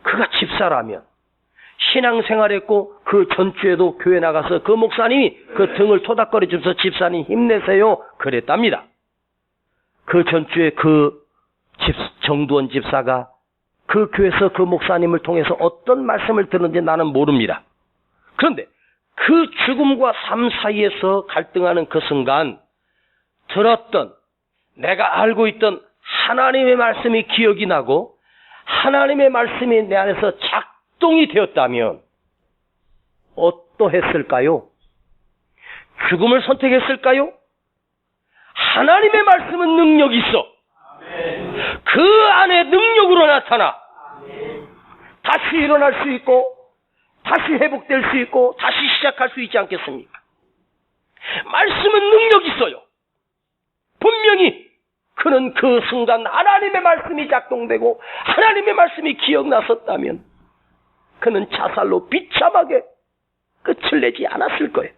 그가 집사라면 신앙생활했고 그 전주에도 교회 나가서 그 목사님이 그 등을 토닥거려 주면서 집사님 힘내세요 그랬답니다. 그 전주에 그 정두원 집사가 그 교회에서 그 목사님을 통해서 어떤 말씀을 들었는지 나는 모릅니다. 그런데 그 죽음과 삶 사이에서 갈등하는 그 순간 들었던 내가 알고 있던 하나님의 말씀이 기억이 나고 하나님의 말씀이 내 안에서 작동이 되었다면 어떠했을까요? 죽음을 선택했을까요? 하나님의 말씀은 능력이 있어. 그 안에 능력으로 나타나 다시 일어날 수 있고 다시 회복될 수 있고 다시 시작할 수 있지 않겠습니까? 말씀은 능력이 있어요. 분명히 그는 그 순간 하나님의 말씀이 작동되고 하나님의 말씀이 기억났었다면 그는 자살로 비참하게 끝을 내지 않았을 거예요.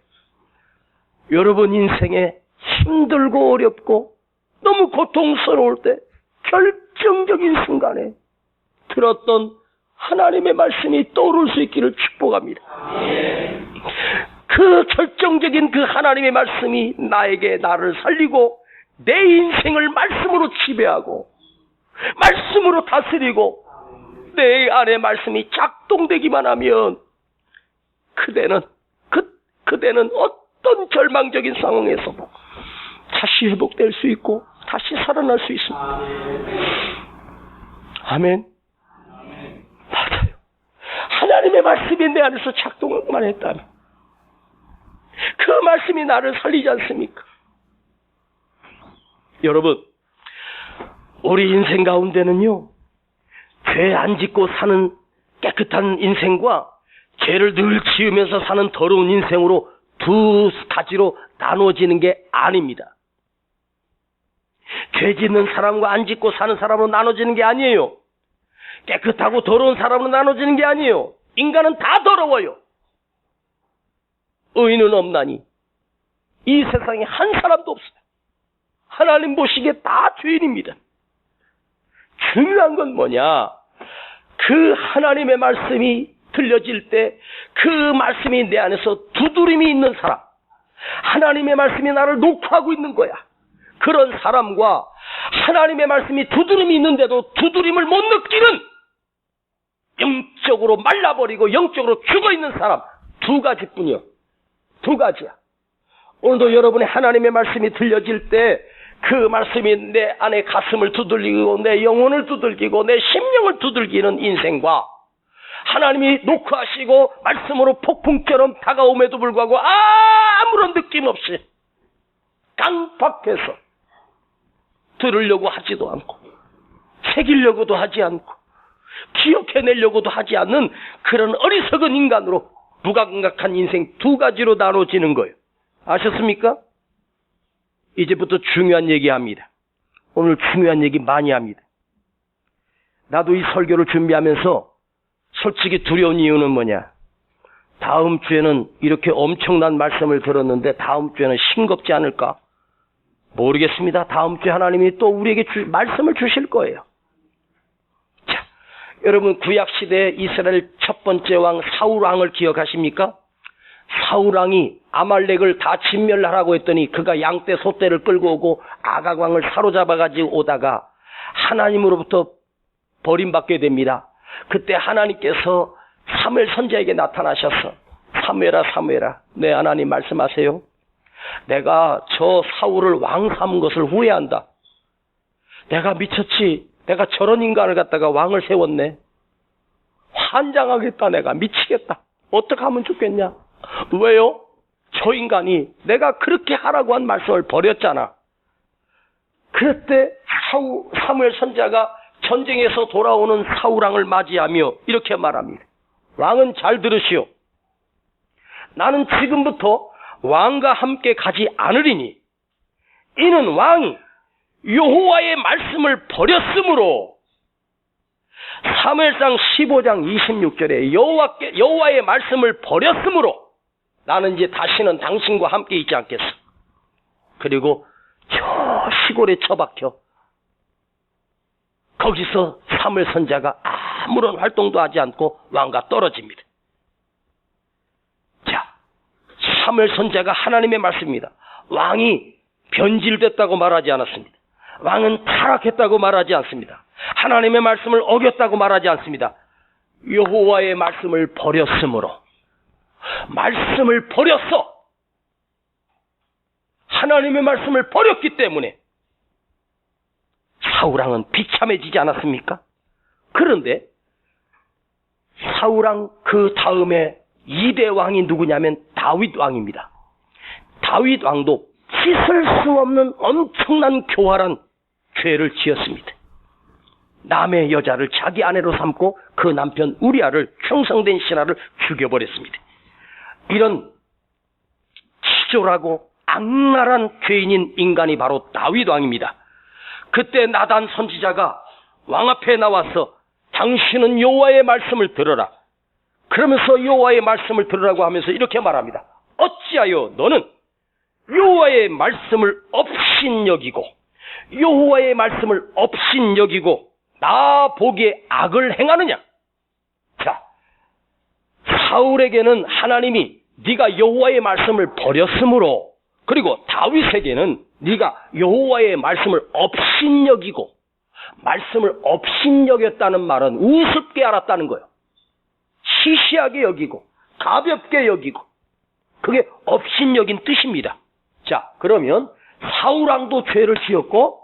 여러분 인생에 힘들고 어렵고 너무 고통스러울 때 결정적인 순간에 들었던 하나님의 말씀이 떠오를 수 있기를 축복합니다. 그 결정적인 그 하나님의 말씀이 나를 살리고 내 인생을 말씀으로 지배하고 말씀으로 다스리고 내 안에 말씀이 작동되기만 하면 그대는 어떤 절망적인 상황에서도 다시 회복될 수 있고 다시 살아날 수 있습니다. 아멘. 맞아요. 하나님의 말씀이 내 안에서 작동만 했다면 그 말씀이 나를 살리지 않습니까? 여러분, 우리 인생 가운데는요, 죄 안 짓고 사는 깨끗한 인생과 죄를 늘 지으면서 사는 더러운 인생으로 두 가지로 나눠지는 게 아닙니다. 죄 짓는 사람과 안 짓고 사는 사람으로 나눠지는 게 아니에요. 깨끗하고 더러운 사람으로 나눠지는 게 아니에요. 인간은 다 더러워요. 의인은 없나니 이 세상에 한 사람도 없어요. 하나님 보시기에 다 죄인입니다. 중요한 건 뭐냐? 그 하나님의 말씀이 들려질 때 그 말씀이 내 안에서 두드림이 있는 사람, 하나님의 말씀이 나를 녹화하고 있는 거야. 그런 사람과 하나님의 말씀이 두드림이 있는데도 두드림을 못 느끼는, 영적으로 말라버리고 영적으로 죽어있는 사람, 두 가지뿐이요. 두 가지야. 오늘도 여러분의 하나님의 말씀이 들려질 때 그 말씀이 내 안에 가슴을 두들기고 내 영혼을 두들기고 내 심령을 두들기는 인생과, 하나님이 녹화하시고 말씀으로 폭풍처럼 다가옴에도 불구하고 아무런 느낌 없이 깜빡해서 들으려고 하지도 않고 새기려고도 하지 않고 기억해내려고도 하지 않는 그런 어리석은 인간으로 무감각한 인생 두 가지로 나눠지는 거예요. 아셨습니까? 이제부터 중요한 얘기합니다. 오늘 중요한 얘기 많이 합니다. 나도 이 설교를 준비하면서 솔직히 두려운 이유는 뭐냐? 다음 주에는 이렇게 엄청난 말씀을 들었는데 다음 주에는 싱겁지 않을까? 모르겠습니다. 다음 주에 하나님이 또 우리에게 말씀을 주실 거예요. 자, 여러분 구약시대의 이스라엘 첫 번째 왕 사울 왕을 기억하십니까? 사울 왕이 아말렉을 다 진멸하라고 했더니 그가 양떼 소떼를 끌고 오고 아각 왕을 사로잡아가지고 오다가 하나님으로부터 버림받게 됩니다. 그때 하나님께서 사무엘 선지자에게 나타나셔서 사무엘아 사무엘아, 네 하나님 말씀하세요. 내가 저 사울을 왕 삼은 것을 후회한다. 내가 미쳤지. 내가 저런 인간을 갖다가 왕을 세웠네. 환장하겠다. 내가 미치겠다. 어떻게 하면 좋겠냐? 왜요? 저 인간이 내가 그렇게 하라고 한 말씀을 버렸잖아. 그때 사무엘 선지자가 전쟁에서 돌아오는 사울왕을 맞이하며 이렇게 말합니다. 왕은 잘 들으시오. 나는 지금부터 왕과 함께 가지 않으리니 이는 왕이 여호와의 말씀을 버렸으므로. 사무엘상 15장 26절에 여호와의 말씀을 버렸으므로 나는 이제 다시는 당신과 함께 있지 않겠어. 그리고 저 시골에 처박혀 거기서 사무엘 선지자가 아무런 활동도 하지 않고 왕과 떨어집니다. 자, 사무엘 선지자가 하나님의 말씀입니다. 왕이 변질됐다고 말하지 않았습니다. 왕은 타락했다고 말하지 않습니다. 하나님의 말씀을 어겼다고 말하지 않습니다. 여호와의 말씀을 버렸으므로. 말씀을 버렸어. 하나님의 말씀을 버렸기 때문에 사울왕은 비참해지지 않았습니까? 그런데 사울왕 그 다음에 2대 왕이 누구냐면 다윗 왕입니다. 다윗 왕도 씻을 수 없는 엄청난 교활한 죄를 지었습니다. 남의 여자를 자기 아내로 삼고 그 남편 우리아를 충성된 신하를 죽여버렸습니다. 이런 치졸하고 악랄한 죄인인 인간이 바로 다윗 왕입니다. 그때 나단 선지자가 왕 앞에 나와서 당신은 여호와의 말씀을 들어라. 그러면서 여호와의 말씀을 들으라고 하면서 이렇게 말합니다. 어찌하여 너는 여호와의 말씀을 업신여기고 여호와의 말씀을 업신여기고 나 보기에 악을 행하느냐? 자, 사울에게는 하나님이 네가 여호와의 말씀을 버렸으므로, 그리고 다윗에게는 네가 여호와의 말씀을 업신여기고, 말씀을 업신여겼다는 말은 우습게 알았다는 거예요. 시시하게 여기고 가볍게 여기고, 그게 업신여긴 뜻입니다. 자, 그러면 사울왕도 죄를 지었고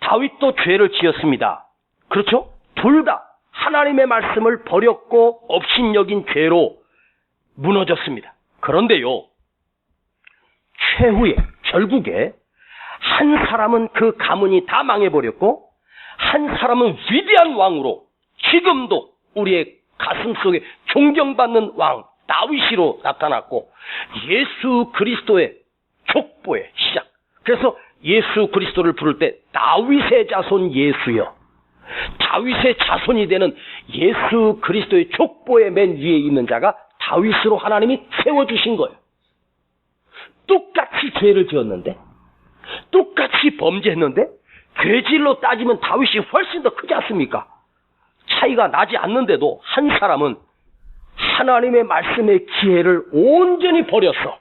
다윗도 죄를 지었습니다. 그렇죠? 둘 다 하나님의 말씀을 버렸고 업신여긴 죄로 무너졌습니다. 그런데요, 최후에 결국에 한 사람은 그 가문이 다 망해버렸고 한 사람은 위대한 왕으로 지금도 우리의 가슴속에 존경받는 왕 다윗으로 나타났고, 예수 그리스도의 족보의 시작. 그래서 예수 그리스도를 부를 때 다윗의 자손 예수여, 다윗의 자손이 되는 예수 그리스도의 족보의 맨 위에 있는 자가 다윗으로 하나님이 세워주신 거예요. 똑같이 죄를 지었는데, 똑같이 다윗이 범죄했는데 죄질로 따지면 다윗이 훨씬 더 크지 않습니까? 차이가 나지 않는데도 한 사람은 하나님의 말씀의 기회를 온전히 버렸어.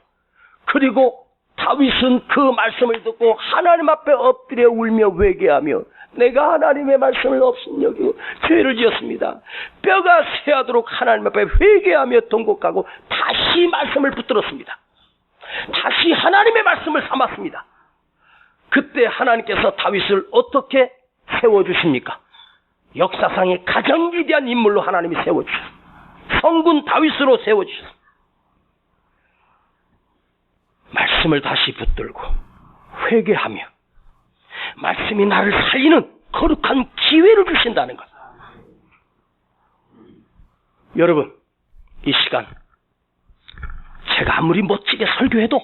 그리고 다윗은 그 말씀을 듣고 하나님 앞에 엎드려 울며 회개하며 내가 하나님의 말씀을 업신여기고 죄를 지었습니다. 뼈가 새하도록 하나님 앞에 회개하며 통곡하고 다시 말씀을 붙들었습니다. 다시 하나님의 말씀을 삼았습니다. 그때 하나님께서 다윗을 어떻게 세워주십니까? 역사상의 가장 위대한 인물로 하나님이 세워주셨습니다. 성군 다윗으로 세워주셨습니다. 말씀을 다시 붙들고 회개하며 말씀이 나를 살리는 거룩한 기회를 주신다는 것. 여러분, 이 시간 제가 아무리 멋지게 설교해도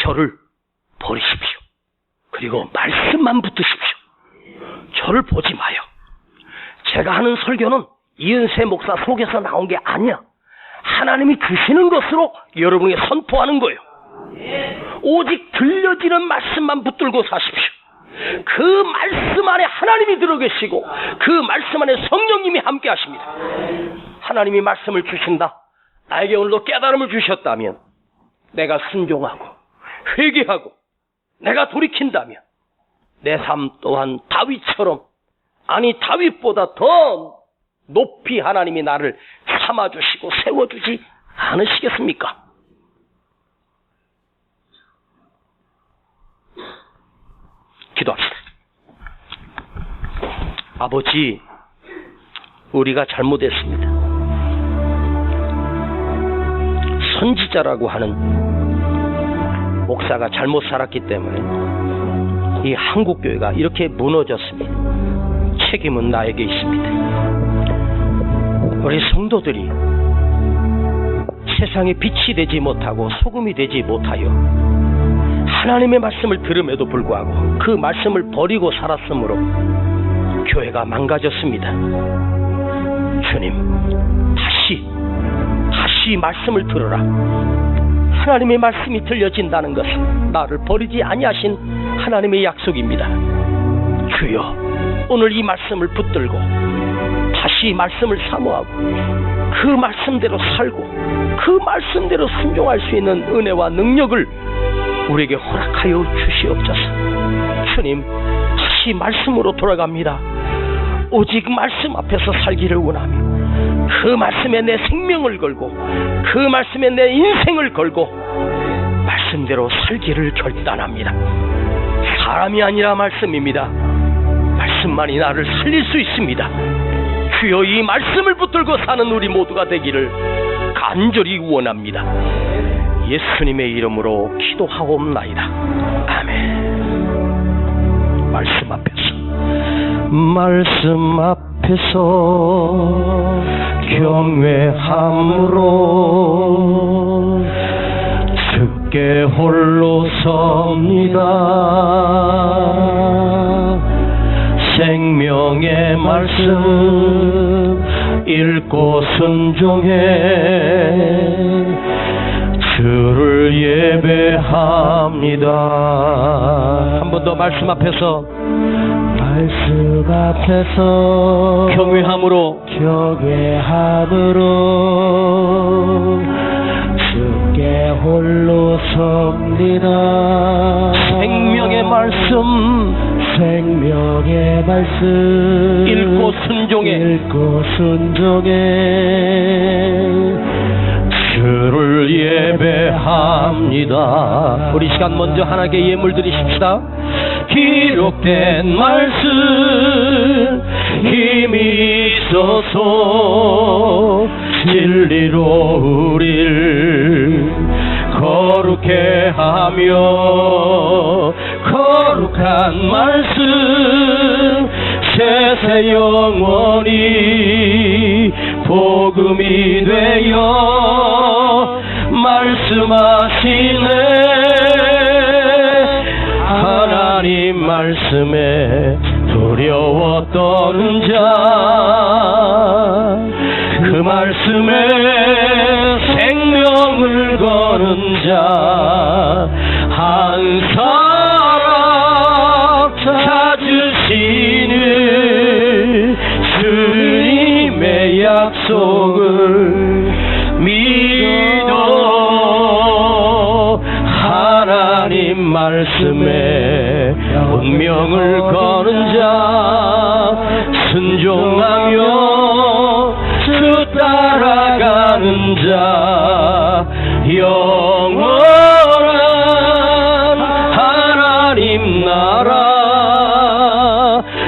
저를 버리십시오. 그리고 말씀만 붙드십시오. 저를 보지 마요. 제가 하는 설교는 이은세 목사 속에서 나온 게 아니야. 하나님이 주시는 것으로 여러분에게 선포하는 거예요. 오직 들려지는 말씀만 붙들고 사십시오. 그 말씀 안에 하나님이 들어계시고 그 말씀 안에 성령님이 함께 하십니다. 하나님이 말씀을 주신다. 나에게 오늘도 깨달음을 주셨다면 내가 순종하고 회개하고 내가 돌이킨다면 내 삶 또한 다윗처럼, 아니 다윗보다 더 높이 하나님이 나를 삼아주시고 세워주지 않으시겠습니까? 기도합시다. 아버지, 우리가 잘못했습니다. 선지자라고 하는 목사가 잘못 살았기 때문에 이 한국교회가 이렇게 무너졌습니다. 책임은 나에게 있습니다. 우리 성도들이 세상에 빛이 되지 못하고 소금이 되지 못하여 하나님의 말씀을 들음에도 불구하고 그 말씀을 버리고 살았으므로 교회가 망가졌습니다. 주님, 다시 말씀을 들어라. 하나님의 말씀이 들려진다는 것은 나를 버리지 아니하신 하나님의 약속입니다. 주여, 오늘 이 말씀을 붙들고 다시 말씀을 사모하고 그 말씀대로 살고 그 말씀대로 순종할 수 있는 은혜와 능력을 우리에게 허락하여 주시옵소서. 주님, 다시 말씀으로 돌아갑니다. 오직 말씀 앞에서 살기를 원하며 그 말씀에 내 생명을 걸고 그 말씀에 내 인생을 걸고 말씀대로 살기를 결단합니다. 사람이 아니라 말씀입니다. 말씀만이 나를 살릴 수 있습니다. 주여, 이 말씀을 붙들고 사는 우리 모두가 되기를 간절히 원합니다. 예수님의 이름으로 기도하옵나이다. 아멘. 말씀 앞에서 경외함으로 주께 홀로 섭니다. 생명의 말씀 읽고 순종해 주를 예배합니다. 한 번 더 말씀 앞에서 경외함으로 주께 홀로 섭니다. 생명의 말씀 읽고 순종해 주를 예배합니다. 우리 시간 먼저 하나님께 예물 드리십시다. 기록된 말씀 힘이 있어서 진리로 우릴 거룩해 하며 거룩한 말씀 세세 영원히 복음이 되어 말씀하시네. 하나님 말씀에 두려워 떠는 자, 그 말씀에 생명을 거는 자 한 사람 약속을 믿어 하나님 말씀에 운명을 거는 자 순종하며 주 따라가는 자 영원한 하나님 나라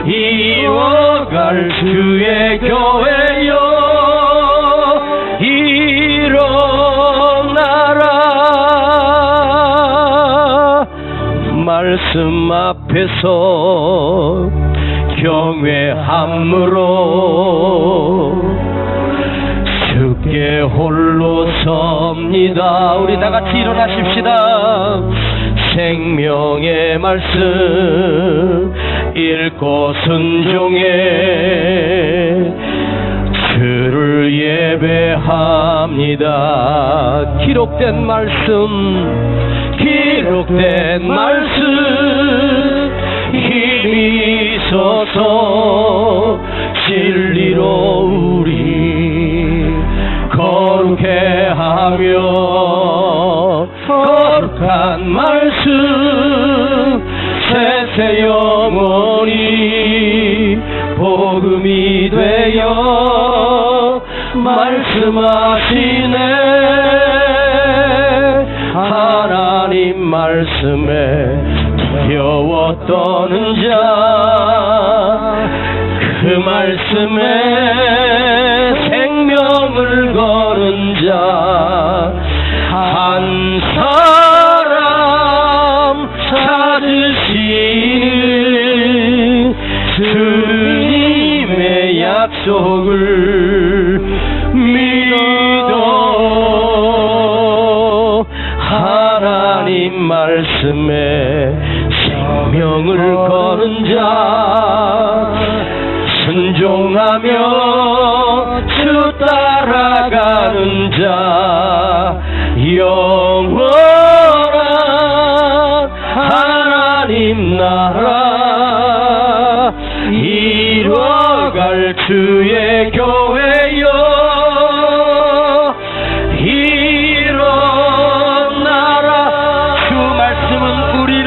이어갈 주의 교회여 일어나라. 말씀 앞에서 경외함으로 주께 홀로 섭니다. 우리 다 같이 일어나십시다. 생명의 말씀 읽고 순종해 주를 예배합니다. 기록된 말씀 힘이 있어서 진리로 우리 거룩해 하며 거룩한 말씀 세세 영원히 복음이 되어 말씀하시네. 하나님 말씀에 두려워 떠는 자 그 말씀에 생명을 거는 자 한 사람 찾으시는 주님의 약속을 믿어 하나님 말씀에 생명을 거는 자 순종하며 주 따라가는 자 영원한 하나님 나라 이뤄갈 주의 교회여 일어나라. 주 말씀은 우리를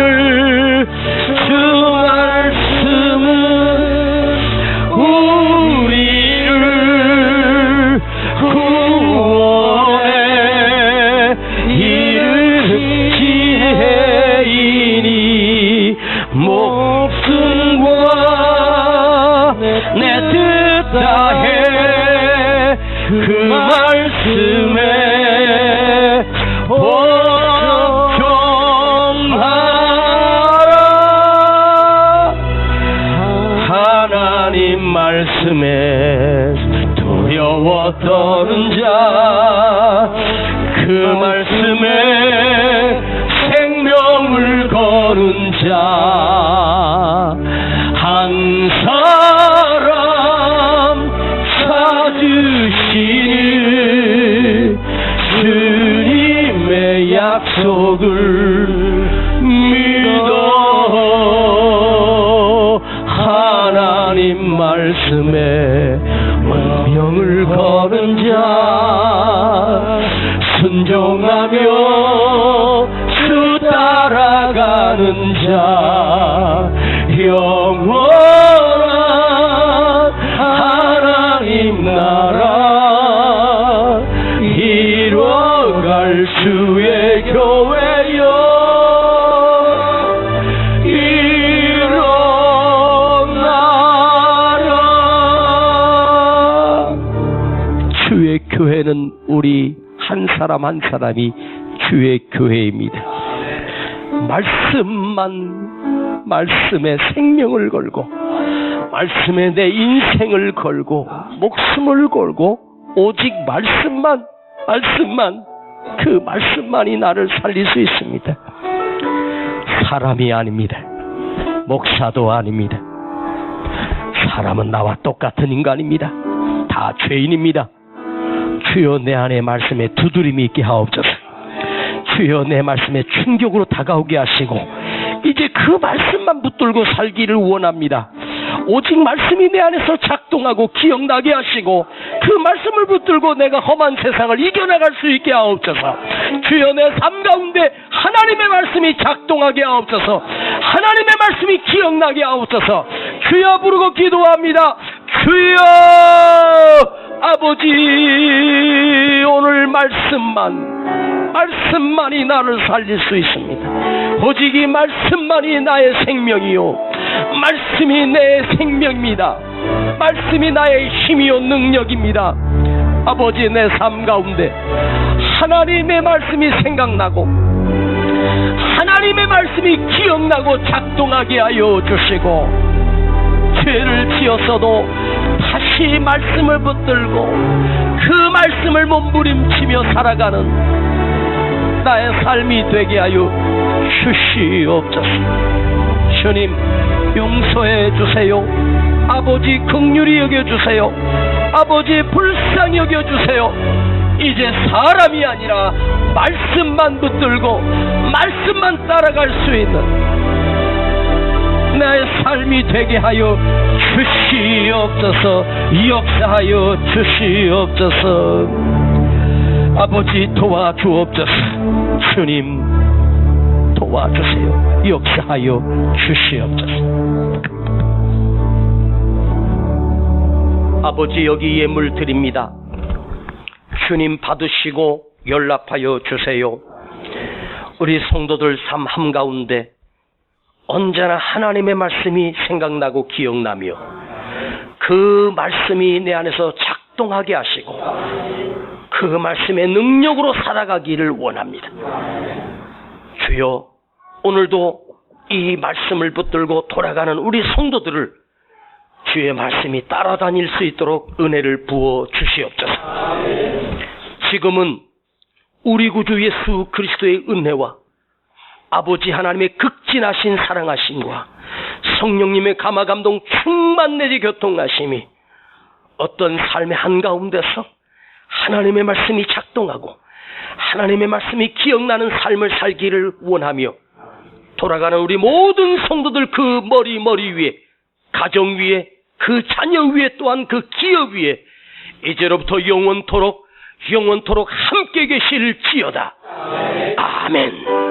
구원에 이르는 지혜이니 목숨과 내 뜻 다해 그 말씀에 복종하라. 하나님 말씀에 두려워 떠는 자 그 말씀에 생명을 거는 자 한 사람 찾으시는 주님의 약속을 믿어 하나님 말씀에 운명을 거는 자 순종하며 주 따라가는 자 영원한 하나님 나라 이뤄갈 주의 교회여 일어나라. 주의 교회는 우리 한 사람 한 사람이 주의 교회입니다. 말씀에 생명을 걸고 말씀에 내 인생을 걸고 목숨을 걸고 오직 말씀만 그 말씀만이 나를 살릴 수 있습니다. 사람이 아닙니다. 목사도 아닙니다. 사람은 나와 똑같은 인간입니다. 다 죄인입니다. 주여 내 안에 말씀에 두드림이 있게 하옵소서. 주여 내 말씀에 충격으로 다가오게 하시고 이제 그 말씀만 붙들고 살기를 원합니다. 오직 말씀이 내 안에서 작동하고 기억나게 하시고 그 말씀을 붙들고 내가 험한 세상을 이겨나갈 수 있게 하옵소서. 주여, 내 삶 가운데 하나님의 말씀이 작동하게 하옵소서. 하나님의 말씀이 기억나게 하옵소서. 주여 부르고 기도합니다. 주여, 아버지, 오늘 말씀만이 나를 살릴 수 있습니다. 오직 이 말씀만이 나의 생명이요, 말씀이 내 생명입니다. 말씀이 나의 힘이요 능력입니다. 아버지, 내 삶 가운데 하나님의 말씀이 생각나고 하나님의 말씀이 기억나고 작동하게 하여 주시고, 죄를 지었어도 다시 말씀을 붙들고 그 말씀을 몸부림치며 살아가는 나의 삶이 되게 하여 주시옵소서. 주님, 용서해 주세요. 아버지, 긍휼히 여겨주세요. 아버지, 불쌍히 여겨주세요. 이제 사람이 아니라 말씀만 붙들고 말씀만 따라갈 수 있는 나의 삶이 되게 하여 주시옵소서. 역사하여 주시옵소서. 아버지, 도와주옵소서. 주님, 도와주세요. 역사하여 주시옵소서. 아버지, 여기 예물 드립니다. 주님, 받으시고 연락하여 주세요. 우리 성도들 삶 한가운데 언제나 하나님의 말씀이 생각나고 기억나며 그 말씀이 내 안에서 작동하게 하시고 그 말씀의 능력으로 살아가기를 원합니다. 주여, 오늘도 이 말씀을 붙들고 돌아가는 우리 성도들을 주의 말씀이 따라다닐 수 있도록 은혜를 부어 주시옵소서. 지금은 우리 구주 예수 그리스도의 은혜와 아버지 하나님의 극진하신 사랑하심과 성령님의 감화감동 충만 내지 교통하심이 어떤 삶의 한가운데서 하나님의 말씀이 작동하고 하나님의 말씀이 기억나는 삶을 살기를 원하며 돌아가는 우리 모든 성도들 그 머리 위에, 가정 위에, 그 자녀 위에, 또한 그 기업 위에 이제로부터 영원토록 함께 계실지어다. 아멘.